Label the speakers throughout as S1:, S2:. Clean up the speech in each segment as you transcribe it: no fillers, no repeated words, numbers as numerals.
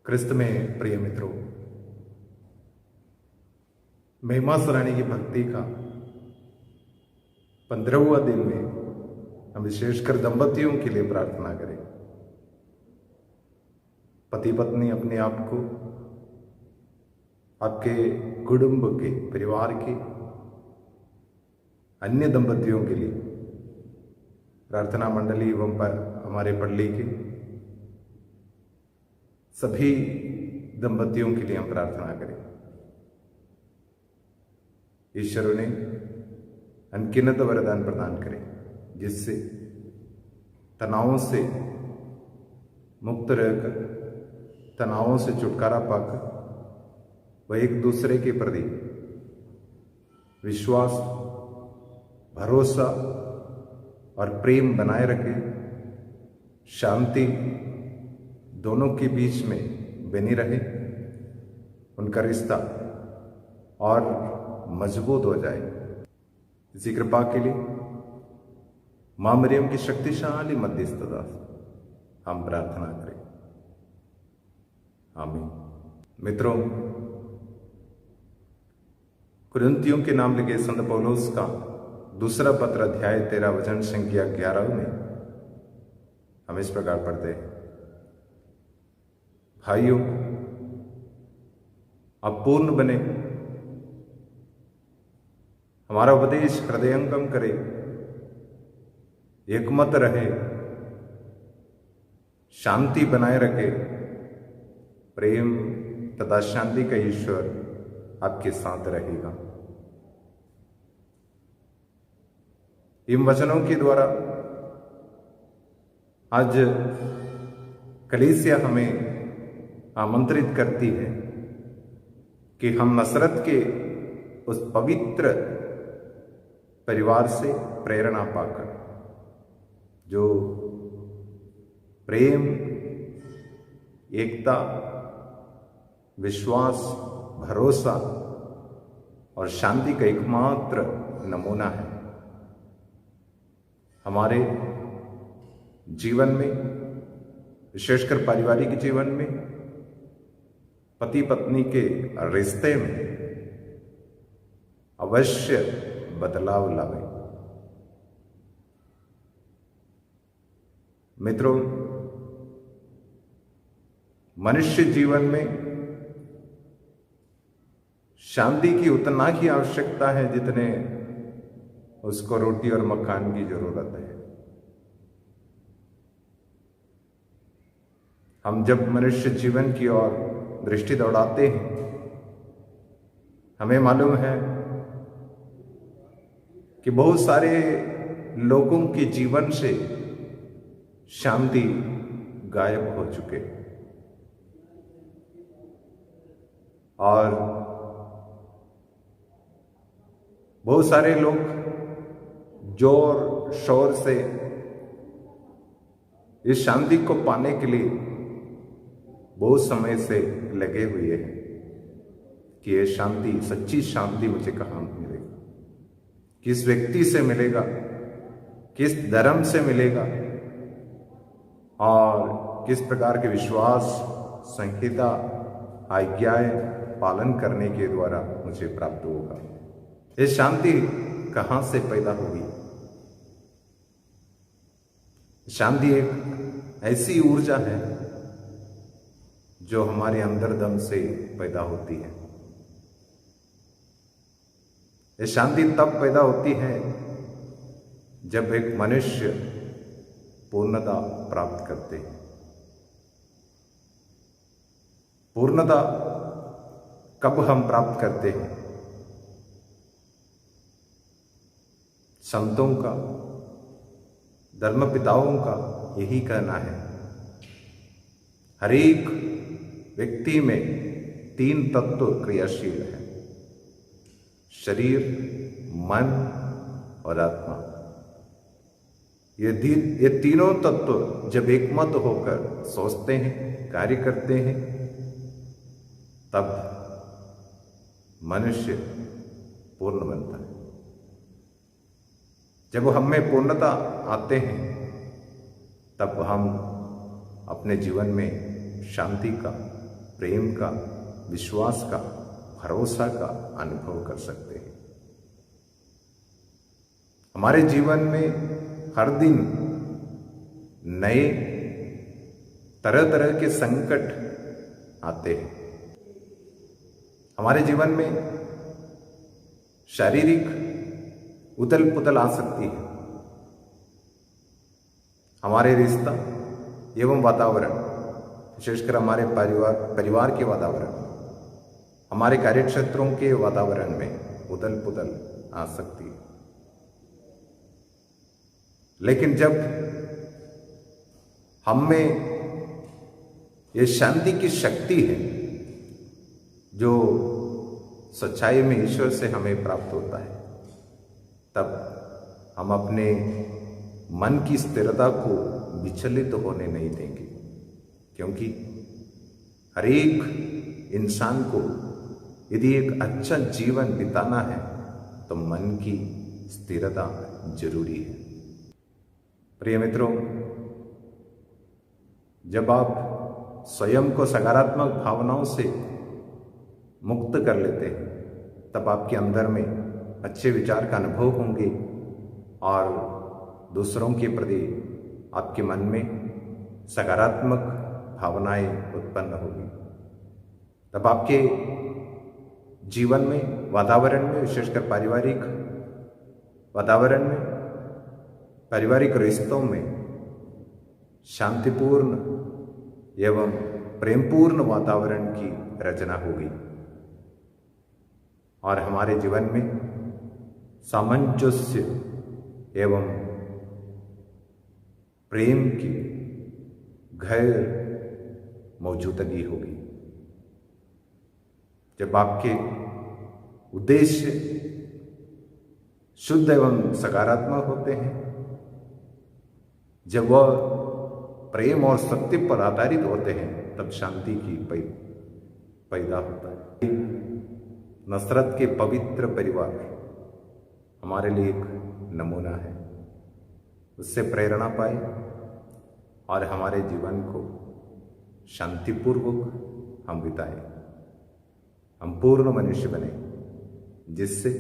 S1: क्रिस्त में प्रिय मित्रों, महिमा सराहनी की भक्ति का 15वां दिन में हम विशेषकर दंपतियों के लिए प्रार्थना करें। पति पत्नी अपने आप को आपके कुटुंब के, परिवार के अन्य दंपतियों के लिए, प्रार्थना मंडली एवं हमारे पल्ली के सभी दंपतियों के लिए हम प्रार्थना करें। ईश्वर ने अनगिनत वरदान प्रदान करें, जिससे तनावों से मुक्त रहकर, तनावों से छुटकारा पाकर वह एक दूसरे के प्रति विश्वास, भरोसा और प्रेम बनाए रखे, शांति दोनों के बीच में बनी रहे, उनका रिश्ता और मजबूत हो जाए। इसी कृपा के लिए मां मरियम की शक्तिशाली मध्यस्थता हम प्रार्थना करें। आमीन। मित्रों, कुरिन्थियों के नाम लिखे संत पौलुस का दूसरा पत्र अध्याय 13 वचन संख्या 11 में हम इस प्रकार पढ़ते हैं। भाइयों, आप पूर्ण बने, हमारा उपदेश हृदयंगम करे, एकमत रहे, शांति बनाए रखे, प्रेम तथा शांति का ईश्वर आपके साथ रहेगा। इन वचनों के द्वारा आज कलीसिया हमें आमंत्रित करती है कि हम नसरत के उस पवित्र परिवार से प्रेरणा पाकर, जो प्रेम, एकता, विश्वास, भरोसा और शांति का एकमात्र नमूना है, हमारे जीवन में, विशेषकर पारिवारिक जीवन में, पति पत्नी के रिश्ते में अवश्य बदलाव लावे। मित्रों, मनुष्य जीवन में शांति की उतना ही आवश्यकता है जितने उसको रोटी और मकान की जरूरत है। हम जब मनुष्य जीवन की ओर दृष्टि दौड़ाते हैं, हमें मालूम है कि बहुत सारे लोगों के जीवन से शांति गायब हो चुके, और बहुत सारे लोग जोर शोर से इस शांति को पाने के लिए बहुत समय से लगे हुए हैं कि ये शांति, सच्ची शांति मुझे कहाँ मिलेगा, किस व्यक्ति से मिलेगा, किस धर्म से मिलेगा, और किस प्रकार के विश्वास, संहिता, आज्ञाएं पालन करने के द्वारा मुझे प्राप्त होगा। ये शांति कहाँ से पैदा होगी? शांति एक ऐसी ऊर्जा है जो हमारे अंतर्दम से पैदा होती है। ये शांति तब पैदा होती है जब एक मनुष्य पूर्णता प्राप्त करते हैं। पूर्णता कब हम प्राप्त करते हैं? संतों का, धर्मपिताओं का यही कहना है। हर एक व्यक्ति में 3 तत्व क्रियाशील है: शरीर, मन और आत्मा। ये तीनों तत्व जब एकमत होकर सोचते हैं, कार्य करते हैं, तब मनुष्य पूर्ण बनता है। जब हम में पूर्णता आते हैं, तब हम अपने जीवन में शांति का, प्रेम का, विश्वास का, भरोसा का अनुभव कर सकते हैं। हमारे जीवन में हर दिन नए तरह तरह के संकट आते हैं। हमारे जीवन में शारीरिक उथल पुथल आ सकती है। हमारे रिश्ता एवं वातावरण, विशेषकर हमारे परिवार के वातावरण, हमारे कार्यक्षेत्रों के वातावरण में उथल पुथल आ सकती है। लेकिन जब हम में ये शांति की शक्ति है जो सच्चाई में ईश्वर से हमें प्राप्त होता है, तब हम अपने मन की स्थिरता को विचलित होने नहीं देंगे। क्योंकि हर एक इंसान को यदि एक अच्छा जीवन बिताना है तो मन की स्थिरता जरूरी है। प्रिय मित्रों, जब आप स्वयं को सकारात्मक भावनाओं से मुक्त कर लेते हैं, तब आपके अंदर में अच्छे विचार का अनुभव होंगे और दूसरों के प्रति आपके मन में सकारात्मक भावनाएं उत्पन्न होगी। तब आपके जीवन में, वातावरण में, विशेषकर पारिवारिक वातावरण में, पारिवारिक रिश्तों में शांतिपूर्ण एवं प्रेमपूर्ण वातावरण की रचना होगी और हमारे जीवन में सामंजस्य एवं प्रेम की गहर मौजूदगी होगी। जब आपके उद्देश्य शुद्ध एवं सकारात्मक होते हैं, जब वह प्रेम और सत्य पर आधारित होते हैं, तब शांति की पैदा होता है। नसरत के पवित्र परिवार हमारे लिए एक नमूना है। उससे प्रेरणा पाए और हमारे जीवन को शांतिपूर्वक हम बिताएं। हम पूर्ण मनुष्य बने, जिससे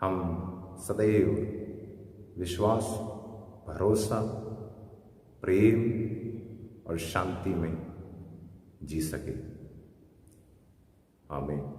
S1: हम सदैव विश्वास, भरोसा, प्रेम और शांति में जी सके। आमीन।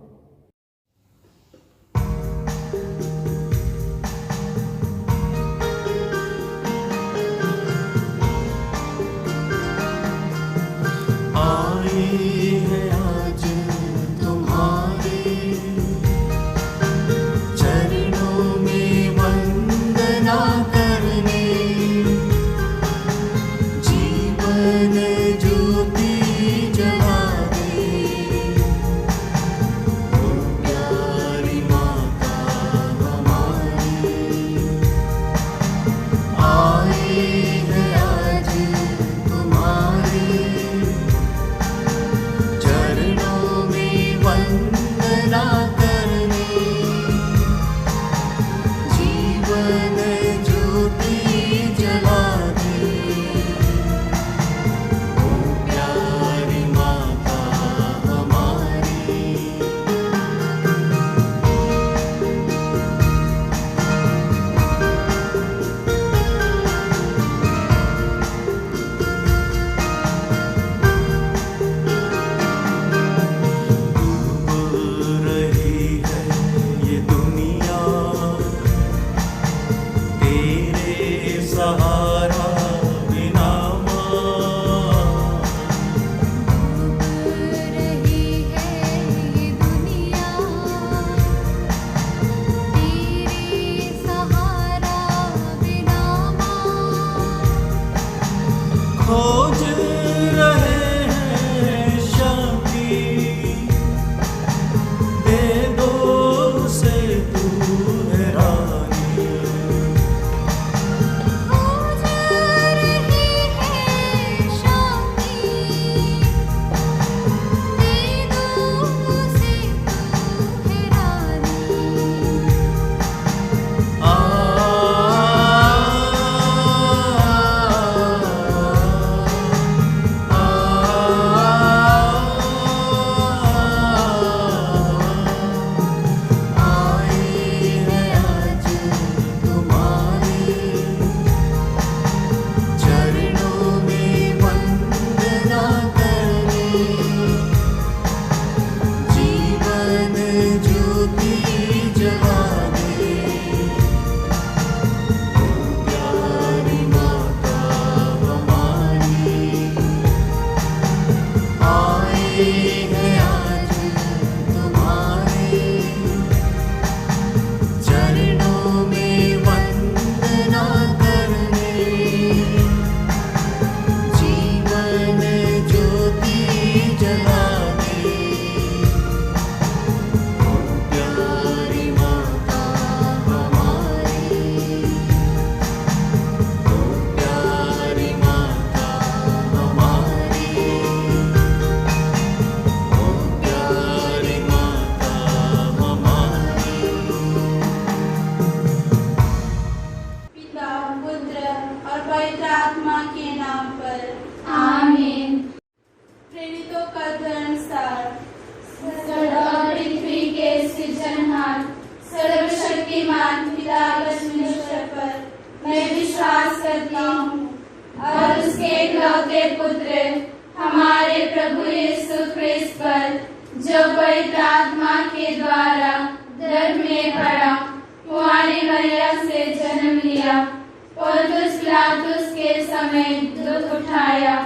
S2: हैं आज तुम्हारे चरणों में वंदना करने, जीवन ज्योति जलाने। ओ प्यारी माता हमारी, ओ प्यारी माता हमारी, ओ प्यारी माता हमारी।
S3: पिता, पुत्र और पवित्र आत्मा के नाम पर
S4: आमीन।
S3: प्रेरितों का धर्मसार।
S4: स्वर्ग और पृथ्वी के सृजनहार सर्वशक्तिमान पिता परमेश्वर पर मैं विश्वास करता हूँ और उसके इकलौते पुत्र हमारे प्रभु यीशु ख्रिस्त पर, जो पवित्र आत्मा के द्वारा गर्भ में पड़ा, कुंवारी मरिया से जन्म लिया, पोंतियुस पिलातुस के समय दुख उठाया,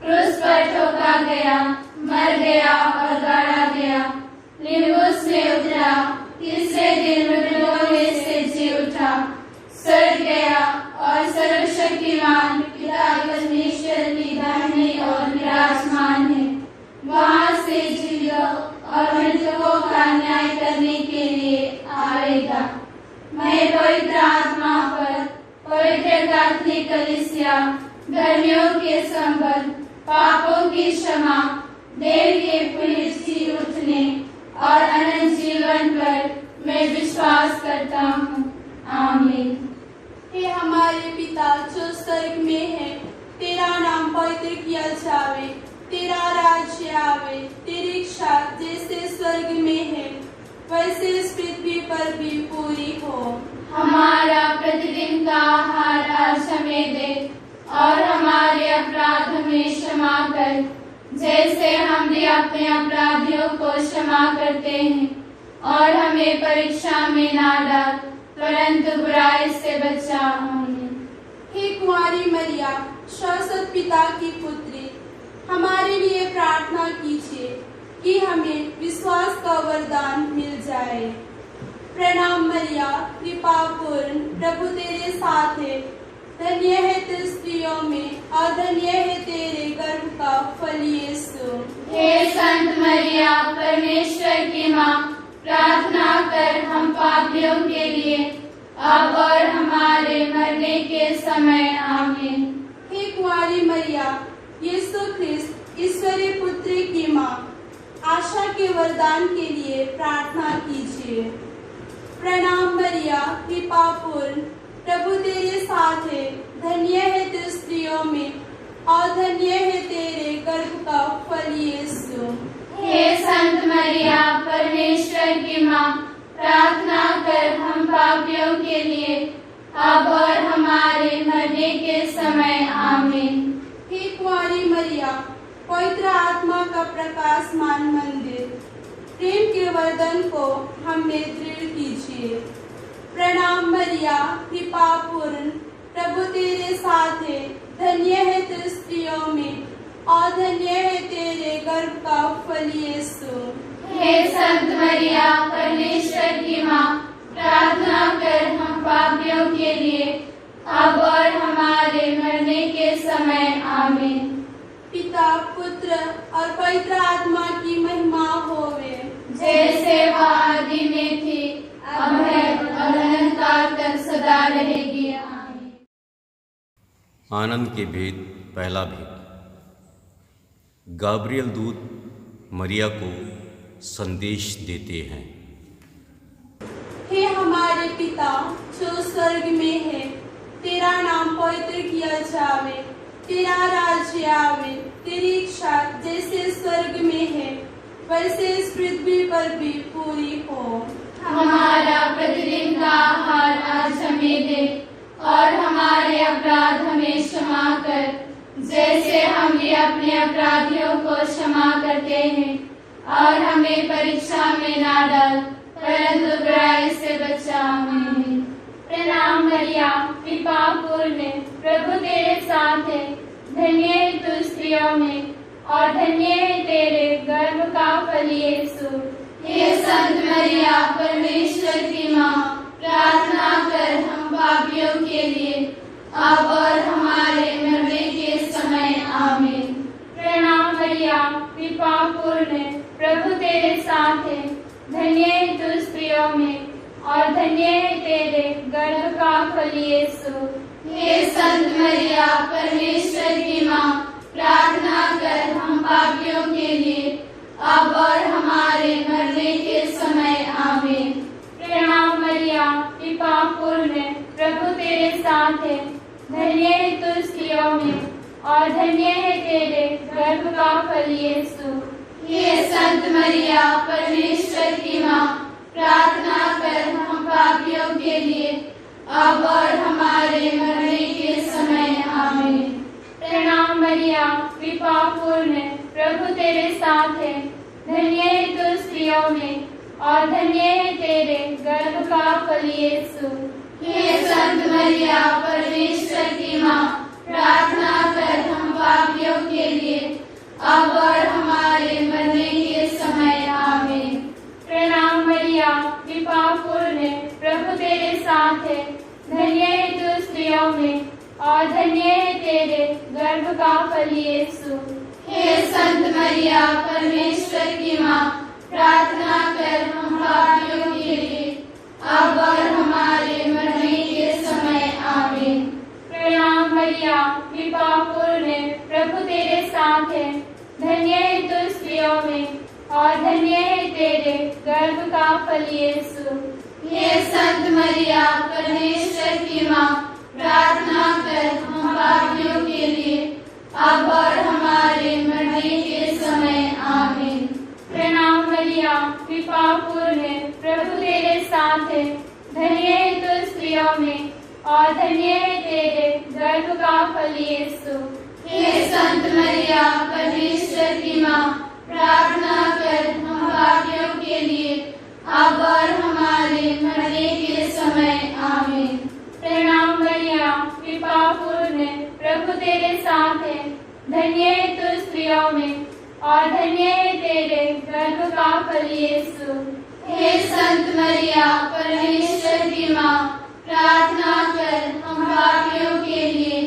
S4: क्रूस पर ठोका गया, मर गया और गाड़ा गया, लिम्बुस में उतरा, तीसरे दिन मृतकों में से जी उठा, स्वर्ग गया और सर्वशक्तिमान पिता परमेश्वर की दाहिनी ओर विराजमान है। वहां से जीवियों और मृतकों का न्याय करने के लिए आएगा। मैं पवित्र आत्मा पर, पवित्र कैथोलिक कलीसिया, धर्मियों के संबंध, पापों की क्षमा, देह के पुनः जी उठने और अनंत जीवन पर मैं विश्वास करता हूँ। आमीन।
S3: हे हमारे पिता जो स्वर्ग में है, तेरा नाम पवित्र किया जावे, तेरा राज्य आवे, तेरी इच्छा जैसे स्वर्ग में है वैसे इस पृथ्वी पर भी पूरी हो।
S4: हमारा प्रतिदिन का आहार आज हमें दे और हमारे अपराध हमें क्षमा कर, जैसे हम भी अपने अपराधियों को क्षमा करते हैं, और हमें परीक्षा में ना डाल परंतु बुराई से बचा। आमीन।
S3: हे कुंवारी मरिया, शाश्वत पिता की पुत्री, हमारे लिए प्रार्थना कीजिए कि हमें विश्वास का वरदान मिल जाए। प्रणाम मरिया, कृपा पूर्ण, प्रभु तेरे साथ है, धन्य है तू स्त्रियों में और धन्य है तेरे गर्भ का फल यीशु।
S4: हे संत मरिया, परमेश्वर की माँ, प्रार्थना कर हम पापियों के लिए अब और हमारे मरने के समय। आमीन।
S3: हे कुंवारी मरिया, यीशु ख्रिस्त ईश्वरीय पुत्री की माँ, आशा के वरदान के लिए प्रार्थना कीजिए। प्रणाम मरिया, कृपा पूर्ण, प्रभु तेरे साथ है, धन्य है तू स्त्रियों में और धन्य है तेरे गर्भ का फल यीशु।
S4: हे संत मरिया, परमेश्वर की माँ, प्रार्थना कर हम पापियों के लिए अब और हमारे मरने के समय। आमीन।
S3: हे कुंवारी मरिया, पवित्र आत्मा का प्रकाशमान मंदिर, प्रेम के वरदान को हमें दृढ़ कीजिए। प्रणाम मरिया, कृपा पूर्ण, प्रभु तेरे साथ है, धन्य है तू स्त्रियों में और धन्य है तेरे गर्भ का फल यीशु।
S4: हे संत मरिया, परमेश्वर की माँ, प्रार्थना कर हम पापियों के लिए अब और हमारे मरने के समय। आमीन।
S3: पिता, पुत्र और पवित्र आत्मा की महिमा होवे,
S4: जैसे वह आदि में थी, अब है और अनंत काल तक सदा रहेगी। आमीन।
S5: आनंद के भेद। पहला भेद। गाब्रियल दूत मरिया को संदेश देते हैं।
S3: हे हमारे पिता जो स्वर्ग में है, तेरा नाम पवित्र किया जावे, तेरा राज्य आवे, तेरी इच्छा जैसे स्वर्ग में है वैसे इस पृथ्वी पर भी पूरी हो।
S4: हमारा प्रतिदिन का आहार आज हमें दे और हमारे अपराध हमें क्षमा कर, जैसे हम भी अपने अपराधियों को क्षमा करते हैं, और हमें परीक्षा में ना डाल परंतु बुराई से बचा। आमीन। प्रणाम मरिया, कृपा पूर्ण, प्रभु तेरे साथ है, धन्य है तू स्त्रियों में और धन्य है तेरे गर्भ का फल यीशु।
S3: हे संत मरिया परमेश्वर की माँ, प्रार्थना कर हम पापियों के लिए, अब और हमारे मरने के समय आमीन।
S4: प्रणाम मरिया कृपा पूर्ण, प्रभु तेरे साथ है, धन्य है तू स्त्रियों में और धन्य है तेरे गर्भ का फल यीशु।
S3: हे संत मरिया परमेश्वर की माँ, प्रार्थना कर हम पापियों के लिए, अब और हमारे मरने के समय आमीन।
S4: प्रणाम मरिया कृपा पूर्ण, प्रभु तेरे साथ है, धन्य है तू स्त्रियों में और धन्य है तेरे गर्भ का फल यीशु।
S3: हे संत मरिया परमेश्वर की माँ, प्रार्थना कर हम पापियों के लिए, अब और हमारे मरने के समय आमीन।
S4: प्रणाम मरिया कृपा पूर्ण, प्रभु तेरे साथ है, धन्य है तू स्त्रियों में और धन्य है तेरे गर्भ का फल यीशु।
S3: हे संत मरिया परमेश्वर की माँ, प्रार्थना कर हम पापियों के लिए, अब और हमारे मरने के समय आमीन।
S4: प्रणाम मरिया कृपा पूर्ण, प्रभु तेरे साथ है, धन्य है तू स्त्रियों में और धन्य है तेरे गर्भ का फल यीशु।
S3: हे संत मरिया परमेश्वर की माँ, प्रार्थना कर हम पापियों के लिए, अब और हमारे मरने के समय आमीन।
S4: प्रणाम मरिया कृपा पूर्ण, प्रभु तेरे साथ है, धन्य है तू स्त्रियों में और धन्य है तेरे गर्भ का फल यीशु।
S3: हे संत मरिया परमेश्वर की माँ, प्रार्थना कर हम पापियों के लिए, अब और हमारे मरने के समय आमीन।
S4: प्रणाम मरिया कृपा पूर्ण, प्रभु तेरे साथ है, धन्य है तू स्त्रियों में और धन्य है तेरे गर्भ का फल यीशु।
S3: हे संत मरिया परमेश्वर की माँ, प्रार्थना कर हम पापियों के लिए, अब और हमारे मरने के समय आमीन।
S4: प्रणाम मरिया कृपा पूर्ण, प्रभु तेरे साथ है, धन्य है तू स्त्रियों में और धन्य है तेरे गर्भ का फल यीशु।
S3: हे संत मरिया परमेश्वर की माँ, प्रार्थना कर हम पापियों के लिए,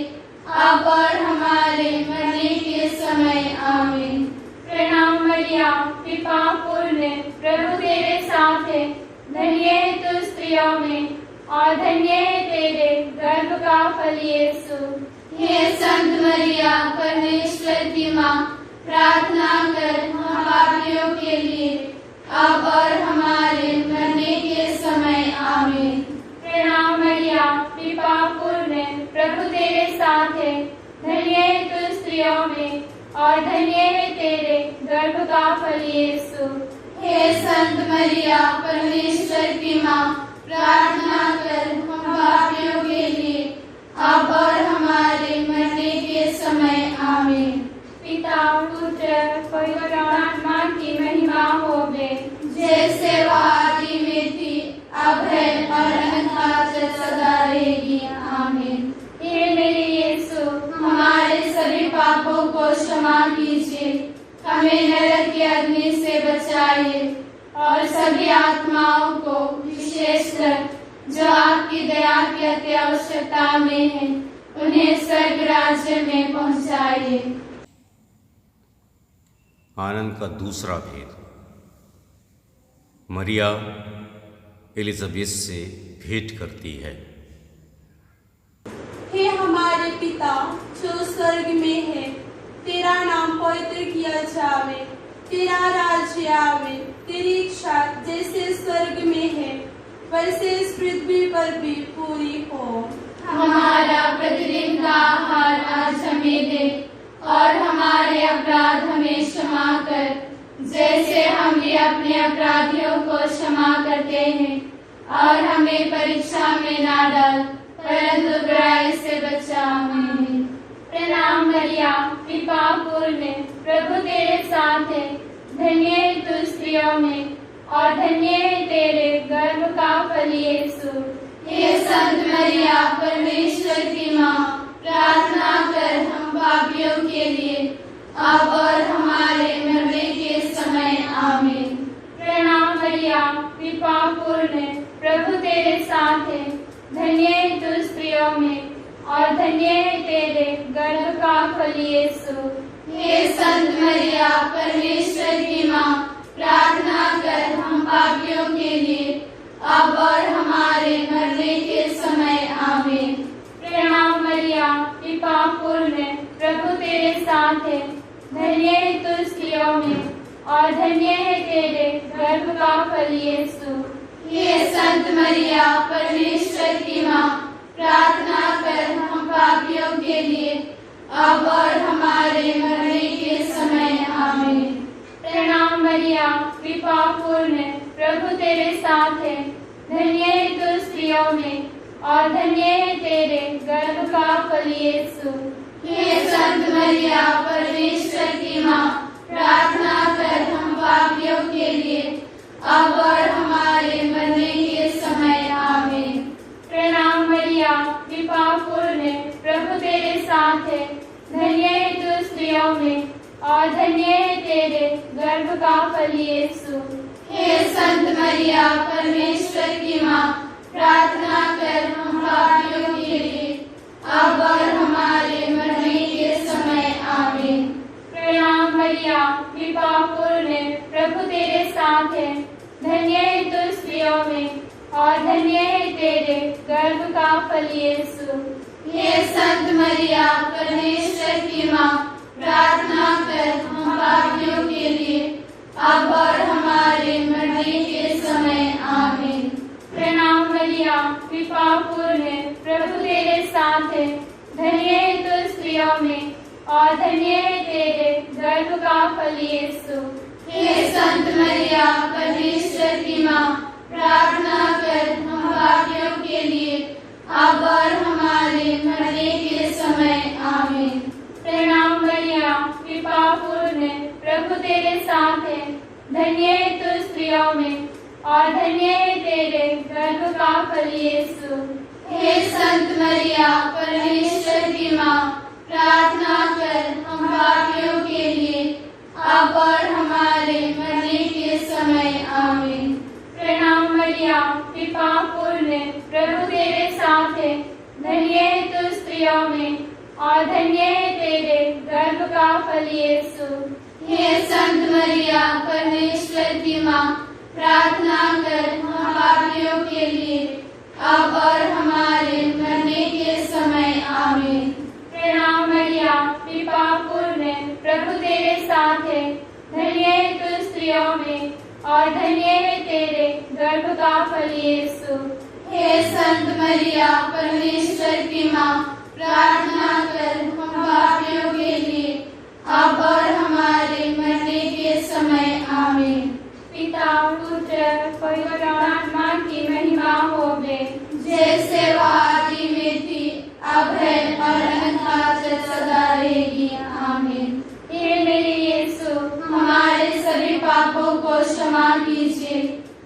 S3: अब और हमारे मरने के समय आमीन।
S4: प्रणाम मरिया कृपा पूर्ण, प्रभु तेरे साथ है, धन्य है तू स्त्रियों में और धन्य है तेरे गर्भ का फल यीशु।
S3: हे संत मरिया परमेश्वर की माँ, प्रार्थना कर हम पापियों के लिए, अब और हमारे मरने के समय आमीन।
S4: प्रणाम मरिया कृपा पूर्ण, प्रभु तेरे साथ है, धन्य है तू स्त्रियों में और धन्य है तेरे गर्भ का फल यीशु।
S3: हे संत मरिया परमेश्वर की माँ, प्रार्थना कर हम पापियों के लिए, अब और हमारे मरने के समय आमीन।
S4: पिता पुत्र पवित्र आत्मा की महिमा होवे,
S3: जैसे वह आदि में थी, अब है और अनंत सदा रहेगी आमीन।
S4: हे मेरे यीशु,
S3: हमारे सभी पापों को क्षमा कीजिए, हमें नरक की अग्नि से बचाइए और सभी आत्माओं को, विशेषकर जो आपकी दया की अति आवश्यकता में है, उन्हें स्वर्ग राज्य में पहुंचाइए।
S5: आनंद का दूसरा भेद। मरिया एलिजाबेथ से भेंट करती है।
S3: हे हमारे पिता जो स्वर्ग में है, तेरा नाम पवित्र किया जावे, तेरा राज्य आवे, तेरी इच्छा जैसे स्वर्ग में है वैसे इस पृथ्वी पर भी पूरी हो। हमारा प्रतिदिन का आहार आज हमें दे और हमारे अपराध हमें क्षमा कर, जैसे हम भी अपने अपराधियों को क्षमा करते हैं, और हमें परीक्षा में ना डाल परंतु बुराई से बचा। आमीन।
S4: प्रणाम मरिया कृपा पूर्ण, प्रभु तेरे साथ है, धन्य है तू स्त्रियों में और धन्य है तेरे गर्भ का फल यीशु।
S3: हे संत मरिया परमेश्वर की माँ, प्रार्थना कर हम पापियों के लिए,
S4: अब और हमारे मरने के समय आमीन। प्रणाम मरिया, कृपा पूर्ण, प्रभु तेरे साथ है, धन्य है तू स्त्रियों में और धन्य है तेरे गर्भ का फल यीशु। हे संत मरिया, परमेश्वर की माँ, प्रार्थना कर हम पापियों के लिए, अब और हमारे मरने के समय आमीन। प्रणाम मरिया, कृपा पूर्ण, प्रभु तेरे साथ है, धन्य है तू स्त्रियों में और धन्य है तेरे गर्भ का फल यीशु। हे संत मरिया, परमेश्वर की माँ, प्रार्थना कर हम पापियों के लिए, अब और हमारे मरने के समय आमीन। प्रणाम मरिया, कृपा पूर्ण, प्रभु तेरे साथ है, धन्य है तू स्त्रियों में और धन्य है तेरे गर्भ का फल यीशु। हे संत मरिया, परमेश्वर की माँ, प्रार्थना कर हम पापियों के लिए, अब और हमारे मरने के समय आमीन। प्रणाम मरिया, कृपा पूर्ण, प्रभु तेरे साथ है, धन्य है तू स्त्रियों में और धन्य है तेरे गर्भ का फल यीशु। हे संत मरिया, परमेश्वर की माँ, प्रार्थना कर हम पापियों के लिए, अब और हमारे मरने के समय आमीन। प्रणाम मरिया, कृपा पूर्ण, प्रभु तेरे साथ है, धन्य है तू स्त्रियों में और धन्य है तेरे गर्भ का फल यीशु। हे संत मरिया, परमेश्वर की माँ, प्रार्थना कर हम पापियों के लिए, अब और हमारे मरने के समय आमीन। प्रणाम मरिया, कृपा पूर्ण, प्रभु तेरे साथ है, धन्य है तू स्त्रियों में और धन्य है तेरे गर्भ का फल यीशु। हे संत मरिया, परमेश्वर की माँ, प्रार्थना कर हम पापियों के लिए, अब और हमारे मरने के समय आमीन। प्रणाम मरिया, कृपा पूर्ण, प्रभु तेरे साथ है, धन्य है तू स्त्रियों में और धन्य है तेरे गर्भ का फल यीशु। हे संत मरिया, परमेश्वर की माँ, प्रार्थना कर हम पापियों के लिए, अब और हमारे मरने के समय आमीन। प्रणाम मरिया, कृपा पूर्ण, प्रभु तेरे साथ है, धन्य है तू स्त्रियों में और धन्य है तेरे गर्भ का फल यीशु। हे संत मरिया, परमेश्वर की माँ, प्रार्थना कर हम पापियों के लिए, अब और हमारे मरने के समय आमीन। प्रणाम मरिया, कृपा पूर्ण, प्रभु तेरे साथ है, धन्य है तू स्त्रियों में और धन्य है तेरे गर्भ का फल यीशु। हे संत मरिया, परमेश्वर की माँ, प्रार्थना कर हम पापियों के लिए, अब और हमारे मरने के समय आमीन। पिता, पुत्र, पवित्र आत्मा की महिमा होवे, जैसे वह आदि में थी, अब है और अनंतकाल तक सदा रहेगी। आमीन। हे मेरे यीशु, हमारे सभी पापों को क्षमा कीजिए,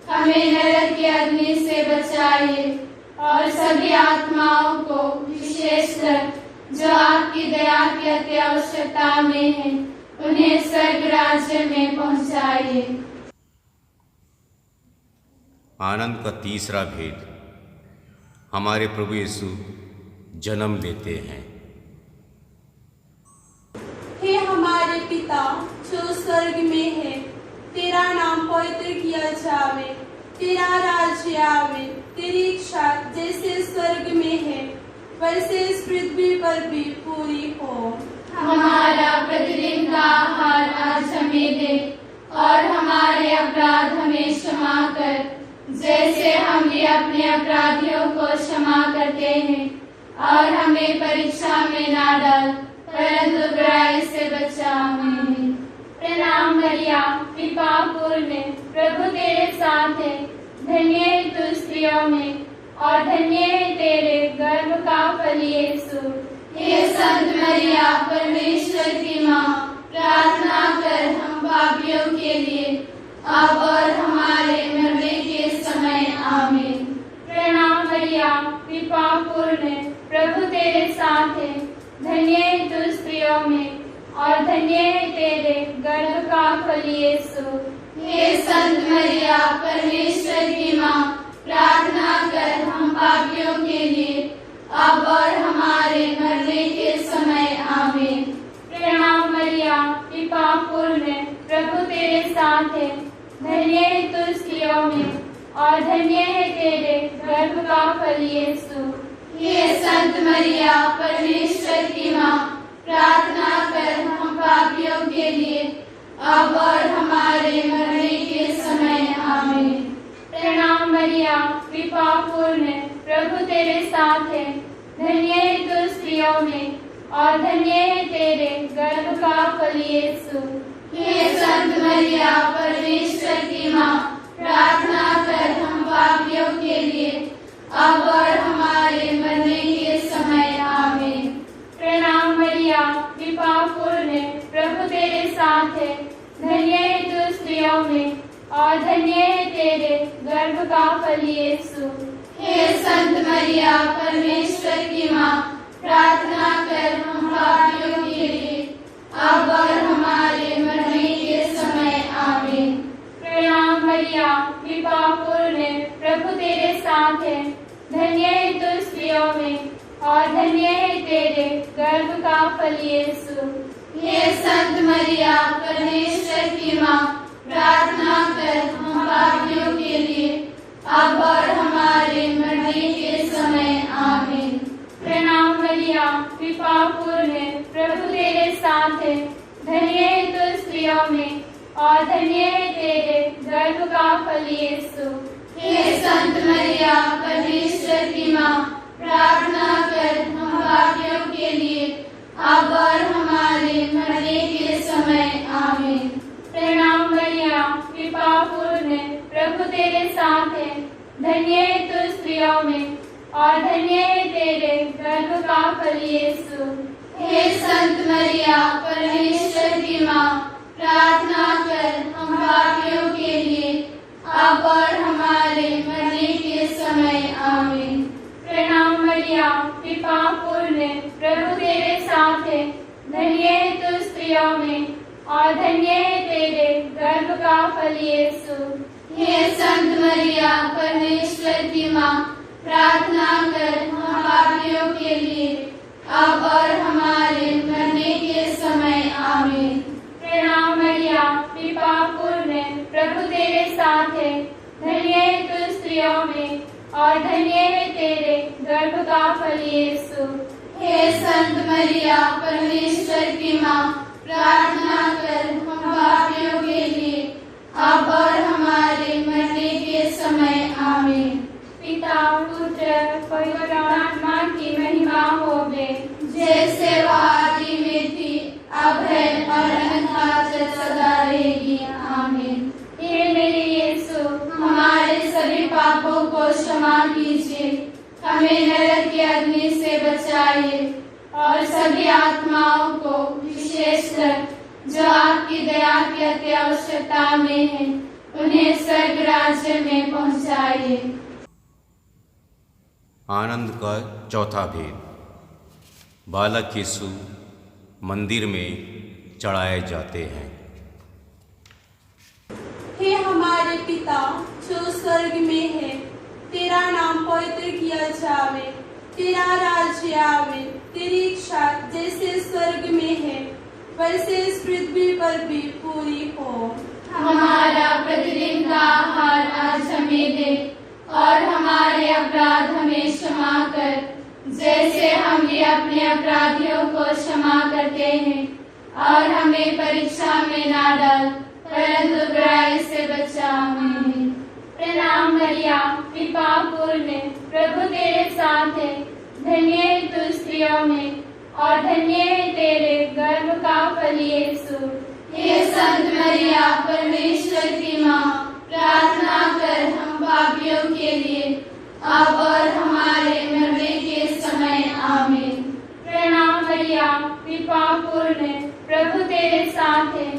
S4: हमें नरक की अग्नि से बचाइए और सभी आत्माओं को, विशेषकर जो आपकी दया की अति आवश्यकता में है, उन्हें स्वर्ग राज्य में पहुंचाइए।
S5: आनंद का तीसरा भेद, हमारे प्रभु यीशु जन्म लेते हैं।
S3: हे हमारे पिता जो स्वर्ग में है, तेरा नाम पवित्र किया जावे, तेरा राज्य आवे, तेरी इच्छा जैसे स्वर्ग में है वैसे इस पृथ्वी पर भी पूरी हो।
S4: हमारा प्रतिदिन का आहार आज हमें दे और हमारे अपराध हमें क्षमा कर, जैसे हम भी अपने अपराधियों को क्षमा करते हैं, और हमें परीक्षा में ना डाल, परंतु बुराई से बचा। आमीन। प्रणाम मरिया, कृपा पूर्ण, प्रभु तेरे साथ है, धन्य है तू स्त्रियों में और धन्य है तेरे गर्भ का फल यीशु। हे संत मरिया, परमेश्वर की माँ, प्रार्थना कर हम पापियों के लिए, अब और हमारे मरने के समय। आमीन। प्रणाम मरिया, कृपा पूर्ण, प्रभु तेरे साथ है, धन्य है तू स्त्रियों में और धन्य है तेरे गर्भ का फल यीशु। हे संत मरिया परमेश्वर की माँ, प्रार्थना कर हम पापियों के लिए, अब और हमारे मरने के समय आमीन। प्रणाम मरिया कृपा पूर्ण, प्रभु तेरे साथ है, धन्य है तू स्त्रियों में और धन्य है तेरे गर्भ का फल यीशु। हे संत मरिया परमेश्वर की माँ, प्रार्थना कर हम पापियों के लिए, अब और हमारे मरने के समय आमीन। प्रणाम मरिया कृपा पूर्ण, प्रभु तेरे साथ है, धन्य है तू स्त्रियों में और धन्य है तेरे गर्भ का फल यीशु। हे संत मरिया परमेश्वर की माँ, प्रार्थना कर हम पापियों के लिए, अब और हमारे मरने के समय आमीन। प्रणाम मरिया कृपा पूर्ण, प्रभु तेरे साथ है, धन्य है तू स्त्रियों में और धन्य है तेरे गर्भ का फल यीशु। हे संत मरिया परमेश्वर की माँ, प्रार्थना कर हम पापियों के लिए, अब और हमारे मरने के समय आमीन। प्रणाम मरिया कृपा पूर्ण, प्रभु तेरे साथ है, धन्य है तू स्त्रियों में और धन्य है तेरे गर्भ का फल यीशु। हे संत मरिया परमेश्वर की माँ, प्रार्थना कर हम पापियों के लिए, अब और हमारे मरने के समय आमीन। प्रणाम मरिया कृपा पूर्ण, प्रभु तेरे साथ है, धन्य है तू स्त्रियों में और धन्य है तेरे गर्भ का फल यीशु। हे संत मरिया परमेश्वर की माँ, प्रार्थना कर हम पापियों के लिए, अब और हमारे मरने के समय आमीन। प्रणाम मरिया कृपा पूर्ण, प्रभु तेरे साथ है, धन्य है तू स्त्रियों में और धन्य है तेरे गर्भ का फल यीशु। हे संत मरिया परमेश्वर की माँ, प्रार्थना कर हम पापियों के लिए, अब और हमारे मरने के समय आमीन। प्रणाम मरिया कृपा पूर्ण, प्रभु तेरे साथ है, धन्य है तू स्त्रियों में और धन्य है तेरे गर्भ का फल यीशु। हे संत मरिया परमेश्वर की माँ, प्रार्थना कर हम पापियों के लिए, अब और हमारे मरने के समय आमीन। प्रणाम मरिया कृपा पूर्ण, प्रभु तेरे साथ है, धन्य है तू स्त्रियों में और धन्य है तेरे गर्भ का फल यीशु। हे संत मरिया परमेश्वर की माँ, प्रार्थना कर हम पापियों के लिए, अब और हमारे मरने के समय आमीन। पिता पुत्र पवित्र आत्मा की महिमा होवे, जैसे वह आदि में थी, अब है और अनंत सदा रहेगी आमीन। हे मेरे यीशु, हमारे सभी पापों को क्षमा कीजिए, हमें नरक की अग्नि से बचाइए और सभी आत्माओं को, विशेषकर जो आपकी दया की अति आवश्यकता में है, उन्हें स्वर्ग राज्य में पहुंचाइए।
S5: आनंद का चौथा भेद। बालक यीशु मंदिर में चढ़ाए जाते हैं।
S3: हे हमारे पिता जो स्वर्ग में है, तेरा नाम पवित्र किया जावे, तेरा राज्य आवे, तेरी इच्छा जैसे स्वर्ग में है वैसे इस पृथ्वी पर भी पूरी हो।
S4: हमारा प्रतिदिन का आहार आज हमें दे और हमारे अपराध हमें क्षमा कर, जैसे हम भी अपने अपराधियों को क्षमा करते हैं, और हमें परीक्षा में ना डाल, परंतु बुराई से बचा। आमीन। प्रणाम मरिया कृपा पूर्ण, प्रभु तेरे साथ है, धन्य है तू स्त्रियों में और धन्य है तेरे गर्भ का फल यीशु। हे संत मरिया परमेश्वर की माँ, प्रार्थना कर हम पापियों के लिए, अब और हमारे मरने के समय आमीन। प्रणाम मरिया कृपा पूर्ण, प्रभु तेरे साथ है,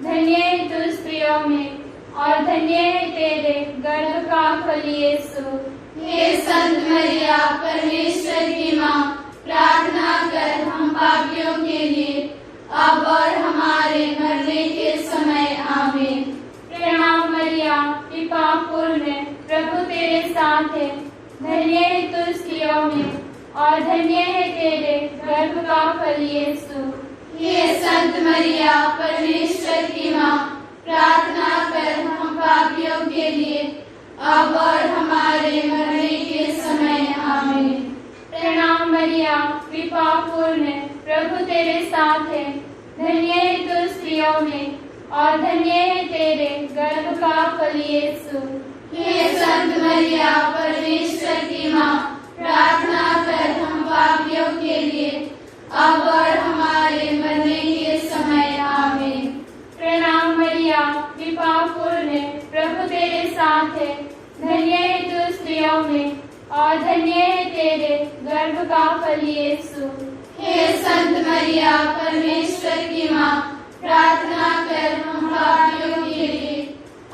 S4: धन्य है तू स्त्रियों में और धन्य है तेरे गर्भ का फल यीशु। हे संत मरिया परमेश्वर की माँ, प्रार्थना कर हम पापियों के लिए, अब और हमारे मरने के समय आमीन।
S6: प्रणाम मरिया, कृपा पूर्ण, प्रभु तेरे साथ है, धन्य है तू स्त्रियों में और धन्य है तेरे गर्भ का फल यीशु।
S4: हे संत मरिया, परमेश्वर की माँ, प्रार्थना कर हम पापियों के लिए, अब और हमारे मरने के समय आमीन।
S6: प्रणाम मरिया, कृपा पूर्ण, प्रभु तेरे साथ है, धन्य है तू स्त्रियों में और धन्य है तेरे गर्भ का फल यीशु।
S4: हे संत मरिया, परमेश्वर की माँ, प्रार्थना कर हम पापियों के लिए, अब और हमारे मरने के समय आमीन।
S6: प्रणाम मरिया, कृपा पूर्ण, प्रभु तेरे साथ है, धन्य है तू स्त्रियों में और धन्य है तेरे गर्भ का फल यीशु।
S4: हे संत मरिया, परमेश्वर की माँ, प्रार्थना कर हम पापियों के लिए,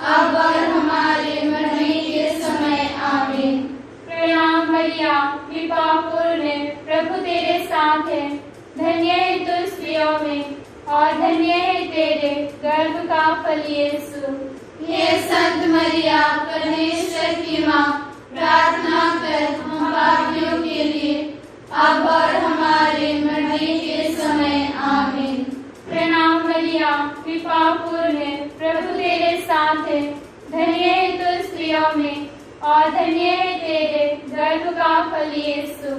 S4: अब और हमारे मरने के समय आमीन।
S6: प्रणाम मरिया, कृपा पूर्ण, प्रभु तेरे साथ है, धन्य है तू स्त्रियों में और धन्य है तेरे गर्भ का फल यीशु।
S4: हे संत मरिया, परमेश्वर की माँ, प्रार्थना कर हम पापियों के लिए, अब और हमारे मरने के समय आमीन।
S6: प्रणाम मरिया, कृपा पूर्ण, प्रभु तेरे साथ है, धन्य है तू स्त्रियों में और धन्य है तेरे गर्भ का फल यीशु।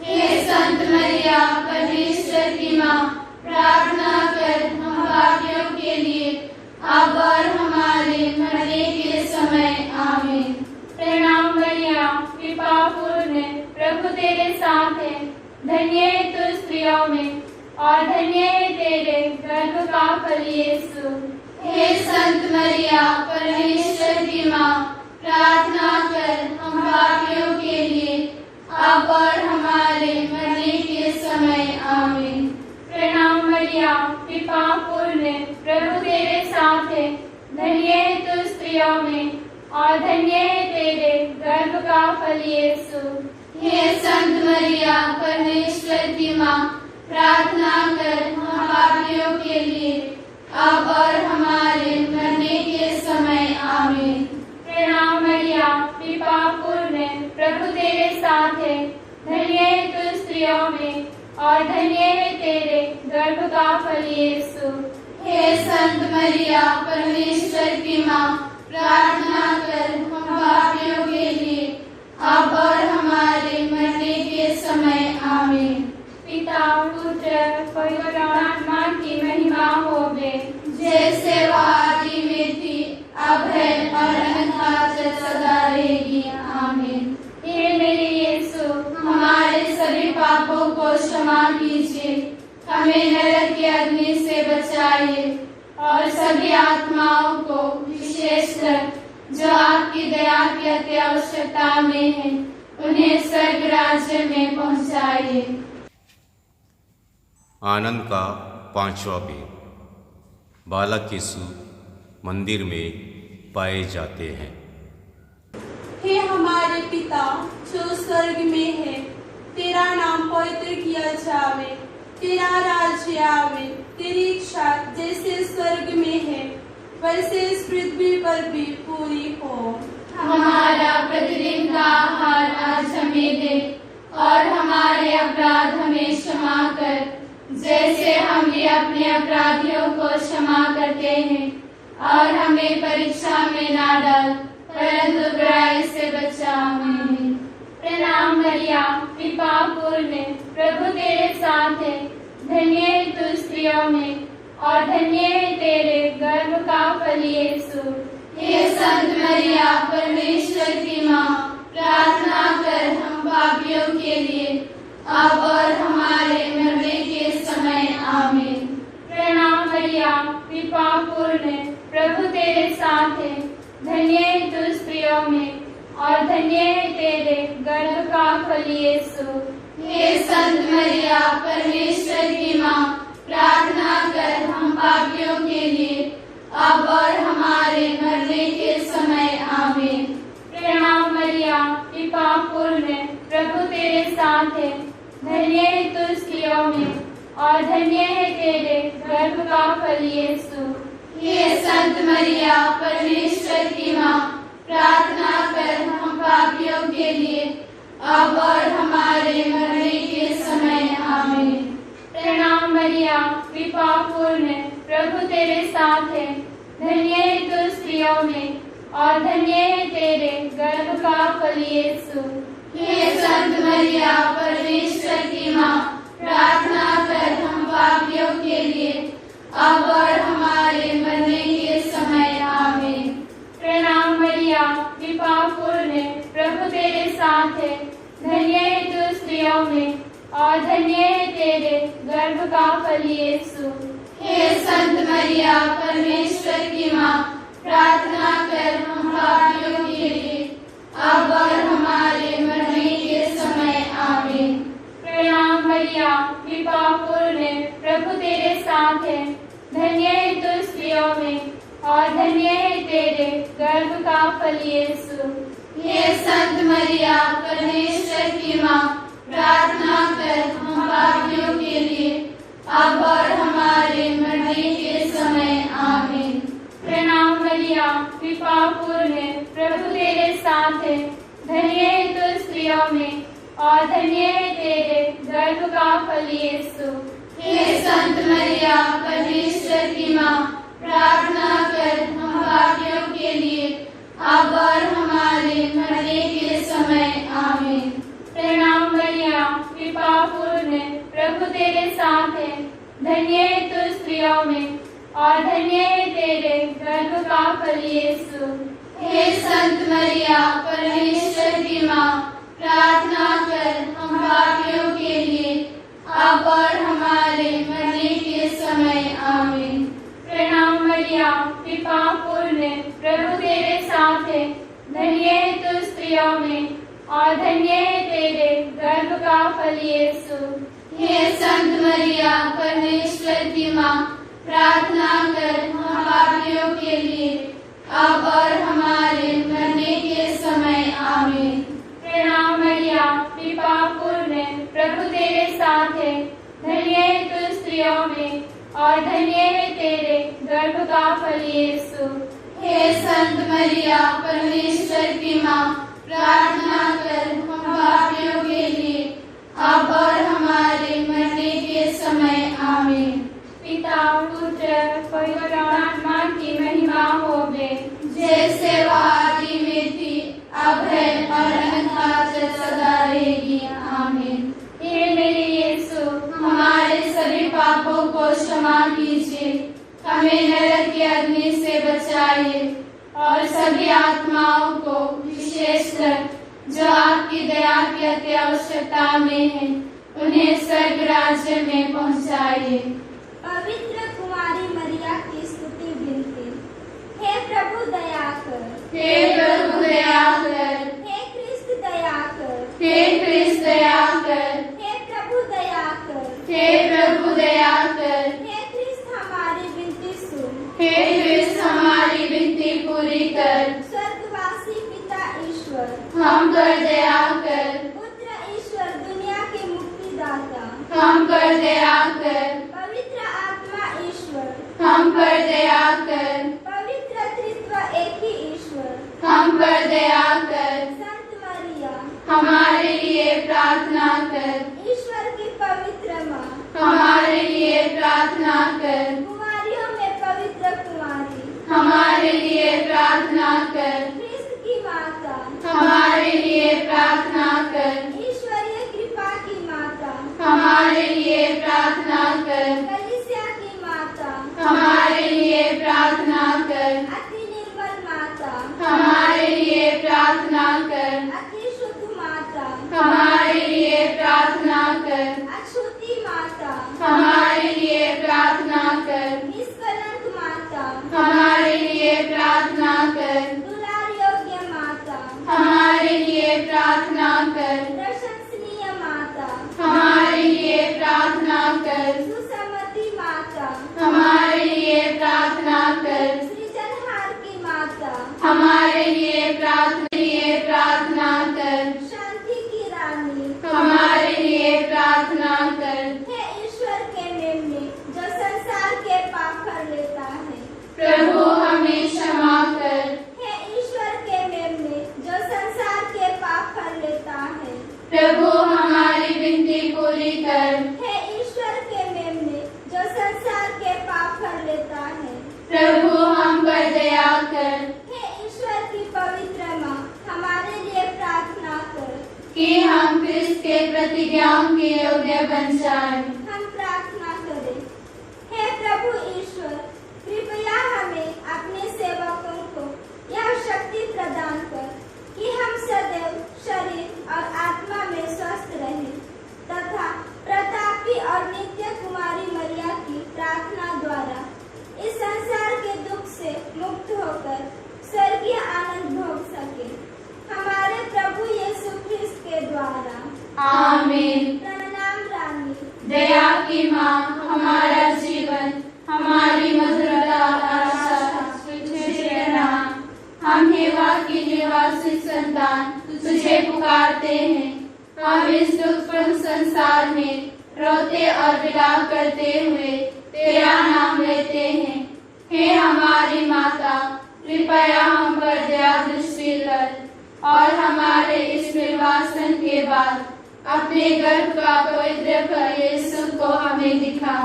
S4: हे संत मरिया, परमेश्वर की माँ, प्रार्थना कर हम पापियों के लिए, अब और हमारे मरने के समय आमीन।
S6: प्रणाम मरिया, कृपा पूर्ण, प्रभु तेरे साथ है, धन्य है तू स्त्रियों में और धन्य है तेरे गर्भ का फल यीशु।
S4: हे संत मरिया, परमेश्वर की माँ, प्रार्थना कर हम पापियों के लिए, अब और हमारे मरने के समय आमीन।
S6: प्रणाम मरिया, कृपा पूर्ण, प्रभु तेरे साथ है, धन्य है तू स्त्रियों में और धन्य है तेरे गर्भ का फल यीशु।
S4: हे संत मरिया, परमेश्वर की माँ, प्रार्थना कर हम पापियों के लिए, अब और हमारे मरने के समय आमीन।
S6: प्रणाम मरिया, कृपा पूर्ण, प्रभु तेरे साथ है, धन्य है तू स्त्रियों में और धन्य है तेरे गर्भ का फल यीशु।
S4: हे संत मरिया, परमेश्वर की माँ, प्रार्थना कर हम पापियों के लिए, अब और हमारे मरने के समय आमीन।
S6: पिता, पुत्र, पवित्र आत्मा की महिमा होवे,
S4: जैसे वह आदि में थी, अब है और अनंत सदा रहेगी आमीन।
S6: हे मेरे यीशु,
S4: हमारे सभी पापों को क्षमा कीजिए, हमें नरक की अग्नि से बचाइए और सभी आत्माओं को, विशेषकर जो आपकी दया की अति आवश्यकता में है, उन्हें स्वर्ग राज्य में पहुंचाइए।
S5: आनंद का पांचवा भेद। बालक यीशु मंदिर में पाए जाते हैं।
S3: हे हमारे पिता जो स्वर्ग में है, तेरा नाम पवित्र किया जावे, तेरा राज्य आवे, तेरी इच्छा जैसे स्वर्ग में है वैसे इस पृथ्वी पर भी पूरी हो।
S4: हमारा प्रतिदिन का आहार आज हमें दे और हमारे अपराध हमें क्षमा कर, जैसे हम भी अपने अपराधियों को क्षमा करते हैं, और हमें परीक्षा में ना डाल, परंतु बुराई से बचा। आमीन।
S6: प्रणाम मरिया, कृपा पूर्ण, प्रभु तेरे साथ है, धन्य है तू स्त्रियों में और धन्य है तेरे गर्भ का फल यीशु।
S4: हे संत मरिया, परमेश्वर की माँ, प्रार्थना कर हम पापियों के लिए, अब और हमारे मरने के समय। आमीन।
S6: प्रणाम मरिया, कृपा पूर्ण, प्रभु तेरे साथ है, धन्य है तू स्त्रियों में और धन्य है तेरे गर्भ का फल यीशु।
S4: हे संत मरिया, परमेश्वर की माँ, प्रार्थना कर हम पापियों के लिए, अब और हमारे मरने के समय। आमीन।
S6: प्रणाम मरिया, कृपा पूर्ण, प्रभु तेरे साथ है, धन्य है तू स्त्रियों में और धन्य है तेरे गर्भ का फल यीशु।
S4: हे संत मरिया परमेश्वर की माँ, प्रार्थना कर हम पापियों के लिए अब और हमारे मरने के समय आमीन।
S6: प्रणाम मरिया, कृपा पूर्ण, प्रभु तेरे साथ है, धन्य है तू स्त्रियों में और धन्य है तेरे गर्भ का फल यीशु।
S4: हे संत मरिया परमेश्वर की माँ, प्रार्थना कर हम पापियों के लिए अब और हमारे मरने के समय आमीन।
S6: प्रणाम मरिया, कृपा पूर्ण, प्रभु तेरे साथ है, धन्य है तू स्त्रियों में और धन्य है तेरे गर्भ का फल यीशु।
S4: हे संत मरिया परमेश्वर की माँ, प्रार्थना कर हम पापियों के लिए अब और हमारे मरने के समय आमीन।
S6: प्रणाम मरिया, कृपा पूर्ण, प्रभु तेरे साथ है, धन्य है तू स्त्रियों में और धन्य है तेरे गर्भ का फल यीशु।
S4: हे संत मरिया परमेश्वर की माँ, प्रार्थना कर हम पापियों के लिए अब और हमारे मरने के समय आमीन।
S6: प्रणाम मरिया, कृपा पूर्ण, प्रभु तेरे साथ है, धन्य है तू स्त्रियों में और धन्य है तेरे गर्भ का फल यीशु।
S4: हे संत मरिया परमेश्वर की माँ, प्रार्थना कर हम पापियों के लिए अब और हमारे मरने के समय आमीन।
S6: प्रणाम मरिया, कृपा पूर्ण, प्रभु तेरे साथ है, धन्य है तू स्त्रियों में और धन्य है तेरे गर्भ का फल यीशु।
S4: हे संत मरिया परमेश्वर की माँ, प्रार्थना कर हम पापियों के लिए अब और हमारे मरने के समय आमीन।
S6: प्रणाम मरिया, कृपा पूर्ण, प्रभु तेरे साथ है, धन्य है तू स्त्रियों में और धन्य है तेरे गर्भ का फल यीशु।
S4: हे संत मरिया परमेश्वर की माँ, प्रार्थना कर हम पापियों के लिए अब और हमारे मरने के समय आमीन।
S6: प्रणाम मरिया, कृपा पूर्ण, प्रभु तेरे साथ है, धन्य है तू स्त्रियों में और धन्य है तेरे गर्भ का फल यीशु।
S4: हे संत मरिया परमेश्वर की माँ, प्रार्थना कर हम पापियों के लिए अब और हमारे मरने के समय आमीन।
S6: पिता पुत्र पवित्र आत्मा की महिमा होवे,
S4: जैसे वह आदि में थी अब है और अनंतकाल तक सदा रहेगी आमीन।
S6: हे मेरे यीशु,
S4: हमारे सभी पापों को क्षमा कीजिए, हमें नरक की अग्नि से बचाइए और सभी आत्माओं को विशेषकर जो आपकी दया की अति आवश्यकता में है उन्हें स्वर्ग राज्य में पहुंचाइए।
S3: पवित्र कुमारी मरिया की स्तुति विनती। हे प्रभु दया कर,
S4: हे प्रभु दया कर,
S3: हे क्रिस्त दया कर,
S4: हे क्रिस्त दया कर,
S3: हे प्रभु दया कर,
S4: हे प्रभु दया कर,
S3: हे क्रिस्त हमारी विनती सुन,
S4: हे क्रिस्त हमारी विनती पूरी कर।
S3: स्वर्गवासी पिता ईश्वर,
S4: हम पर दया कर,
S3: पुत्र ईश्वर दुनिया के मुक्तिदाता,
S4: हम पर दया कर,
S3: पवित्र आत्मा ईश्वर,
S4: हम पर दया कर,
S3: पवित्र त्रित्व एक ही ईश्वर,
S4: हम पर दया कर।
S3: संत मरिया,
S4: हमारे लिए प्रार्थना कर,
S3: ईश्वर की पवित्र माँ,
S4: हमारे लिए प्रार्थना कर,
S3: कुमारियों में पवित्र कुमारी,
S4: हमारे लिए प्रार्थना कर,
S3: क्रिस्त की माता,
S4: हमारे लिए प्रार्थना कर,
S3: ईश्वरीय कृपा की माता,
S4: हमारे लिए प्रार्थना कर,
S3: कलीसिया की माता,
S4: हमारे लिए प्रार्थना कर,
S3: अति निर्मल माता,
S4: हमारे लिए प्रार्थना कर,
S3: अति शुद्ध माता,
S4: हमारे लिए प्रार्थना कर,
S3: अछूती माता,
S4: हमारे लिए प्रार्थना कर,
S3: निष्कलंक माता,
S4: हमारे लिए प्रार्थना कर,
S3: दुलार योग्य माता,
S4: हमारे लिए प्रार्थना कर,
S3: प्रशंसनीय माता,
S4: हमारे लिए प्रार्थना कर,
S3: सुसमर्थ
S6: कि हम क्रिस्त के प्रतिज्ञाओं के योग्य बन जाएं।
S4: हम प्रार्थना करें। हे प्रभु ईश्वर, कृपया हमें अपने सेवकों को यह शक्ति प्रदान कर कि हम सदैव शरीर और आत्मा में स्वस्थ रहें तथा प्रतापी और नित्य कुमारी मरिया की प्रार्थना द्वारा इस संसार के दुख से मुक्त होकर स्वर्गीय आनंद भोग सके। हमारे प्रभु यीशु ख्रिस्त के द्वारा।
S6: आमीन।
S4: प्रणाम रानी।
S6: दया की माँ, हमारा जीवन, हमारी मधुरता आशा तुझे प्रणाम। हम हेवा की निवासी संतान तुझे पुकारते हैं। हम इस दुखपूर्ण संसार में रोते और विलाप करते हुए तेरा नाम लेते हैं। हे हमारी माता, कृपया हम पर दया दृष्टि कर और हमारे इस निर्वासन के बाद अपने गर्भ का पवित्र फल यीशु को हमें दिखा।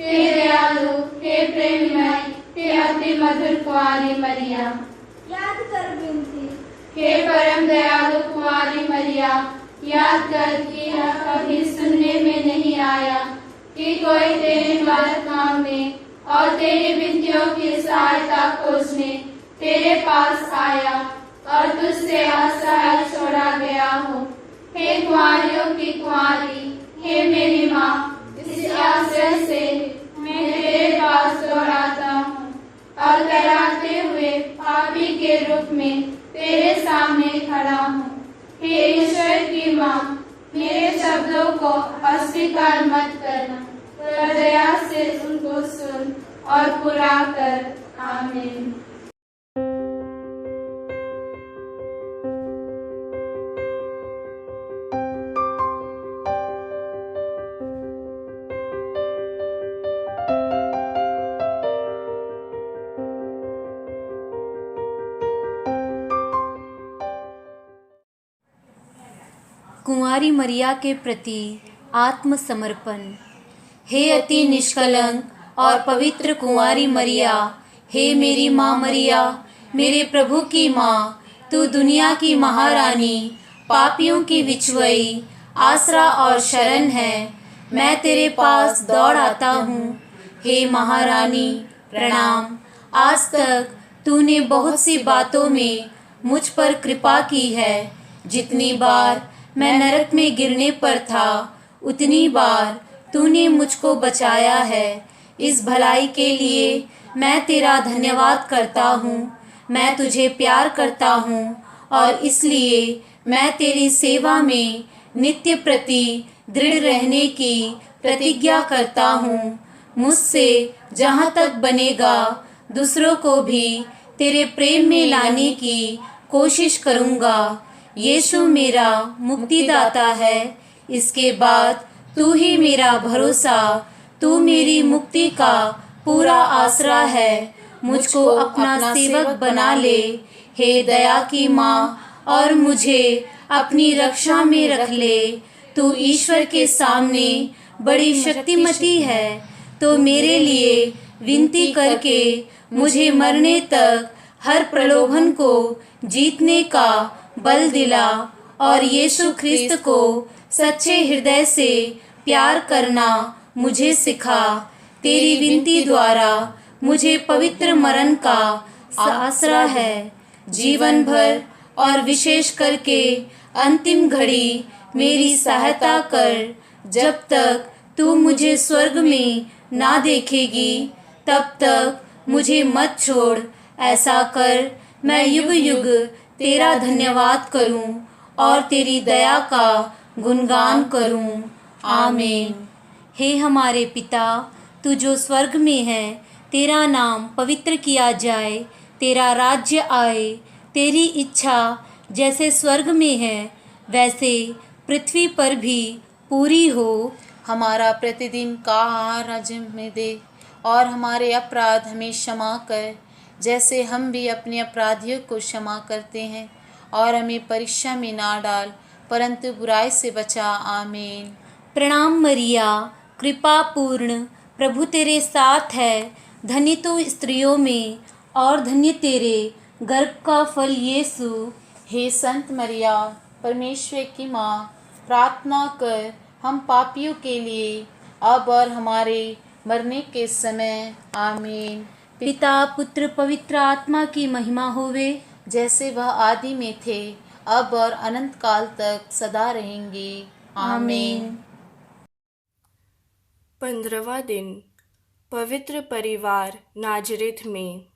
S6: हे दयालु, हे प्रेममय, हे अति मधुर कुंवारी मरिया।
S4: याद कर विनती।
S6: हे परम दयालु कुंवारी मरिया, याद कर कि यह कभी सुनने में नहीं आया कि कोई तेरी मदद मांगने और तेरी विनतियों की सहायता खोजने तेरे पास आया और तुझसे असहाय छोड़ा गया हो। हे कुंवारियों की कुंवारी, हे मेरी माँ, इस आश्रय से मैं तेरे पास दौड़ाता हूँ और कराते हुए पापी के रूप में तेरे सामने खड़ा हूँ। हे ईश्वर की माँ, मेरे शब्दों को अस्वीकार मत करना, पर दया से उनको सुन और पूरा कर। आमीन।
S7: कुंवारी मरिया के प्रति आत्मसमर्पण। हे अति निष्कलंक और पवित्र कुंवारी मरिया, हे मेरी माँ मरिया, मेरे प्रभु की माँ, तू दुनिया की महारानी, पापियों की विचवई, आसरा और शरण है। मैं तेरे पास दौड़ आता हूँ। हे महारानी, प्रणाम। आज तक तूने बहुत सी बातों में मुझ पर कृपा की है। जितनी बार मैं नरक में गिरने पर था, उतनी बार तूने मुझको बचाया है। इस भलाई के लिए मैं तेरा धन्यवाद करता हूँ। मैं तुझे प्यार करता हूँ और इसलिए मैं तेरी सेवा में नित्य प्रति दृढ़ रहने की प्रतिज्ञा करता हूँ। मुझसे जहाँ तक बनेगा दूसरों को भी तेरे प्रेम में लाने की कोशिश करूँगा। यीशु मेरा मुक्तिदाता है। इसके बाद तू ही मेरा भरोसा, तू मेरी मुक्ति का पूरा आसरा है। मुझको अपना सेवक बना ले, हे दया की माँ, और मुझे अपनी रक्षा में रख ले। तू ईश्वर के सामने बड़ी शक्तिमती है, तो मेरे लिए विनती करके मुझे मरने तक हर प्रलोभन को जीतने का बल दिला और यीशु ख्रिस्त को सच्चे हृदय से प्यार करना मुझे सिखा। तेरी विनती द्वारा मुझे पवित्र मरण का आसरा है। जीवन भर और विशेष करके अंतिम घड़ी मेरी सहायता कर। जब तक तू मुझे स्वर्ग में ना देखेगी, तब तक मुझे मत छोड़। ऐसा कर मैं युग युग तेरा धन्यवाद करूं और तेरी दया का गुणगान करूं। आमीन। हे हमारे पिता, तू जो स्वर्ग में है, तेरा नाम पवित्र किया जाए, तेरा राज्य आए, तेरी इच्छा जैसे स्वर्ग में है वैसे पृथ्वी पर भी पूरी हो।
S8: हमारा प्रतिदिन का आहार आज हमें दे और हमारे अपराध हमें क्षमा कर, जैसे हम भी अपने अपराधियों को क्षमा करते हैं, और हमें परीक्षा में ना डाल, परंतु बुराई से बचा। आमीन।
S7: प्रणाम मरिया, कृपा पूर्ण, प्रभु तेरे साथ है। धन्य तू स्त्रियों में और धन्य तेरे गर्भ का फल यीशु।
S8: हे संत मरिया, परमेश्वर की माँ, प्रार्थना कर हम पापियों के लिए अब और हमारे मरने के समय। आमीन।
S7: पिता पुत्र पवित्र आत्मा की महिमा होवे,
S8: जैसे वह आदि में थे, अब और अनंत काल तक सदा रहेंगे। आमीन।
S9: 15वां दिन। पवित्र परिवार नाजरेथ में।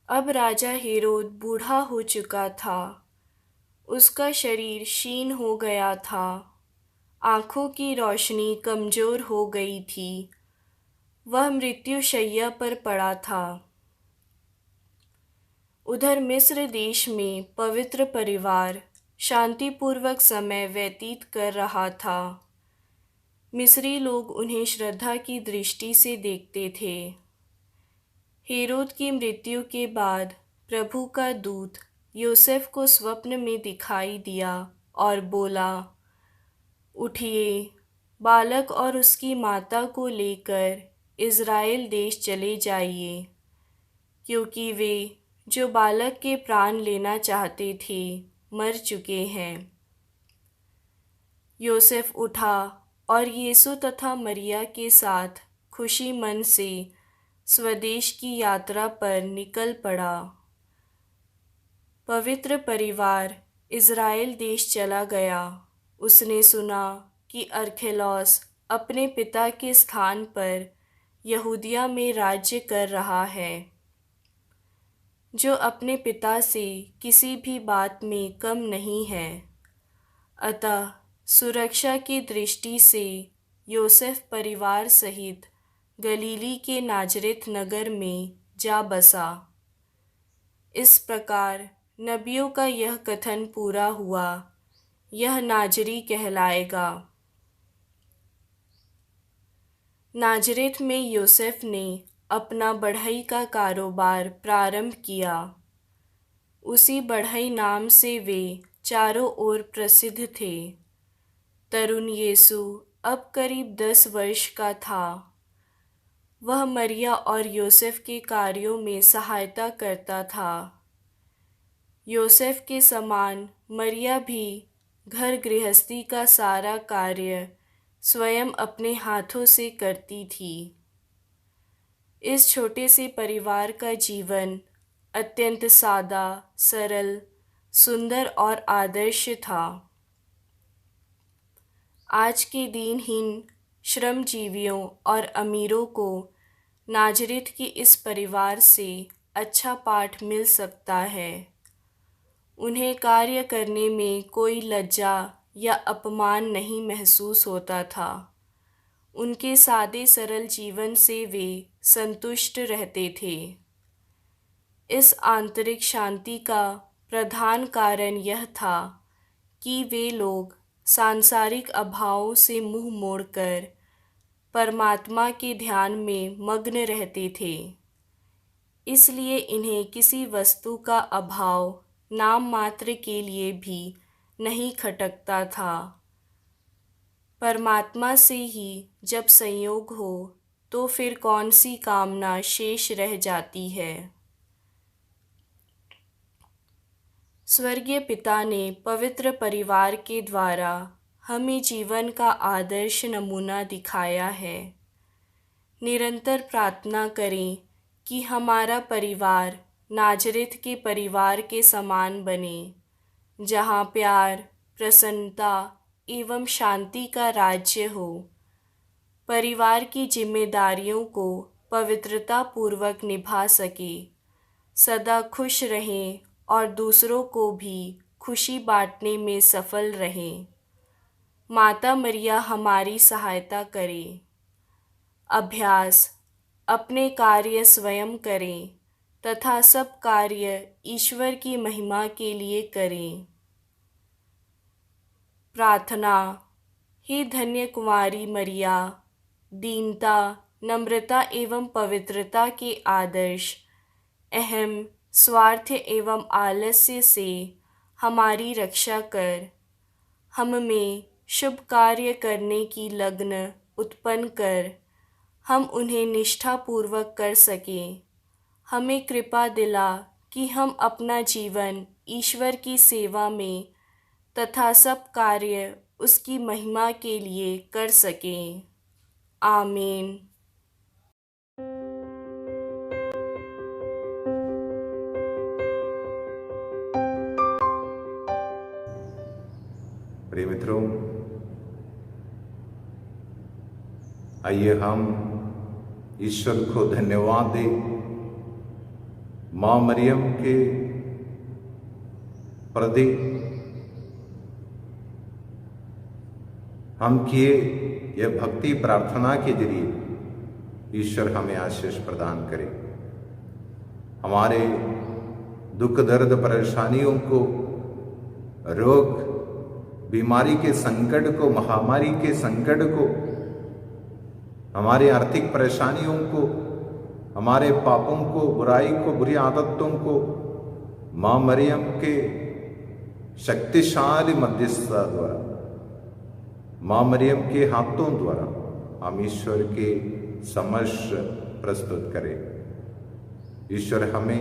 S9: अब राजा हेरोद बूढ़ा हो चुका था। उसका शरीर क्षीण हो गया था, आँखों की रोशनी कमजोर हो गई थी। वह मृत्युशैया पर पड़ा था। उधर मिस्र देश में पवित्र परिवार शांतिपूर्वक समय व्यतीत कर रहा था। मिस्री लोग उन्हें श्रद्धा की दृष्टि से देखते थे। हेरोद की मृत्यु के बाद प्रभु का दूत योसेफ को स्वप्न में दिखाई दिया और बोला, उठिए, बालक और उसकी माता को लेकर इज़राइल देश चले जाइए, क्योंकि वे जो बालक के प्राण लेना चाहते थे मर चुके हैं। योसेफ उठा और यीशु तथा मरिया के साथ खुशी मन से स्वदेश की यात्रा पर निकल पड़ा। पवित्र परिवार इज़राइल देश चला गया। उसने सुना कि अरखेलौस अपने पिता के स्थान पर यहूदिया में राज्य कर रहा है, जो अपने पिता से किसी भी बात में कम नहीं है। अतः सुरक्षा की दृष्टि से योसेफ परिवार सहित गलीली के नाजरेथ नगर में जा बसा। इस प्रकार नबियों का यह कथन पूरा हुआ, यह नाजरी कहलाएगा। नाजरेथ में योसेफ ने अपना बढ़ई का कारोबार प्रारंभ किया। उसी बढ़ई नाम से वे चारों ओर प्रसिद्ध थे। तरुण यीशु अब करीब 10 वर्ष का था। वह मरिया और योसेफ के कार्यों में सहायता करता था। योसेफ के समान मरिया भी घर गृहस्थी का सारा कार्य स्वयं अपने हाथों से करती थी। इस छोटे से परिवार का जीवन अत्यंत सादा, सरल, सुंदर और आदर्श था। आज के दीनहीन श्रमजीवियों और अमीरों को नाजरेथ के इस परिवार से अच्छा पाठ मिल सकता है। उन्हें कार्य करने में कोई लज्जा या अपमान नहीं महसूस होता था। उनके सादे सरल जीवन से वे संतुष्ट रहते थे। इस आंतरिक शांति का प्रधान कारण यह था कि वे लोग सांसारिक अभावों से मुंह मोड़कर परमात्मा के ध्यान में मग्न रहते थे। इसलिए इन्हें किसी वस्तु का अभाव नाम मात्र के लिए भी नहीं खटकता था। परमात्मा से ही जब संयोग हो तो फिर कौन सी कामना शेष रह जाती है। स्वर्गीय पिता ने पवित्र परिवार के द्वारा हमें जीवन का आदर्श नमूना दिखाया है। निरंतर प्रार्थना करें कि हमारा परिवार नाजरेथ के परिवार के समान बने, जहाँ प्यार, प्रसन्नता एवं शांति का राज्य हो। परिवार की जिम्मेदारियों को पवित्रता पूर्वक निभा सके, सदा खुश रहें और दूसरों को भी खुशी बांटने में सफल रहें। माता मरिया हमारी सहायता करे। अभ्यास: अपने कार्य स्वयं करें तथा सब कार्य ईश्वर की महिमा के लिए करें। प्रार्थना: हे धन्य कुंवारी मरिया, दीनता, नम्रता एवं पवित्रता के आदर्श, अहम, स्वार्थ एवं आलस्य से हमारी रक्षा कर। हम में शुभ कार्य करने की लगन उत्पन्न कर, हम उन्हें निष्ठापूर्वक कर सकें। हमें कृपा दिला कि हम अपना जीवन ईश्वर की सेवा में तथा सब कार्य उसकी महिमा के लिए कर सकें। आमीन।
S1: प्रिय मित्रों, आइए हम ईश्वर को धन्यवाद दें माँ मरियम के प्रति हम किए यह भक्ति प्रार्थना के जरिए ईश्वर हमें आशीष प्रदान करे, हमारे दुख दर्द परेशानियों को, रोग बीमारी के संकट को, महामारी के संकट को, हमारे आर्थिक परेशानियों को, हमारे पापों को, बुराई को, बुरी आदतों को माँ मरियम के शक्तिशाली मध्यस्थता द्वारा, माँ मरियम के हाथों द्वारा हम ईश्वर के समक्ष प्रस्तुत करें। ईश्वर हमें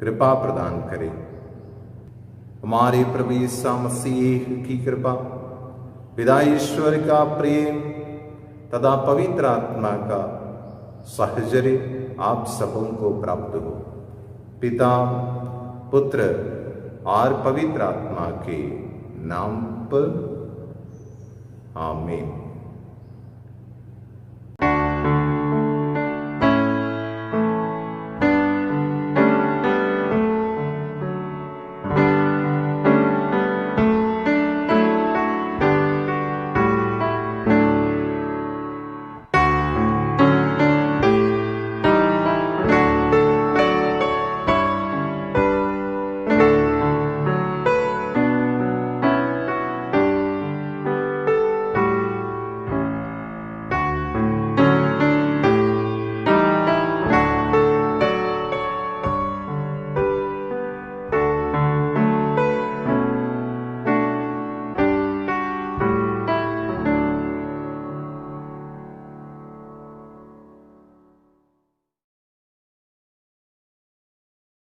S1: कृपा प्रदान करे। हमारे प्रभु यीशु मसीह की कृपा, पिता ईश्वर का प्रेम तथा पवित्र आत्मा का साहचर्य आप सबों को प्राप्त हो। पिता, पुत्र और पवित्र आत्मा के नाम पर आमीन।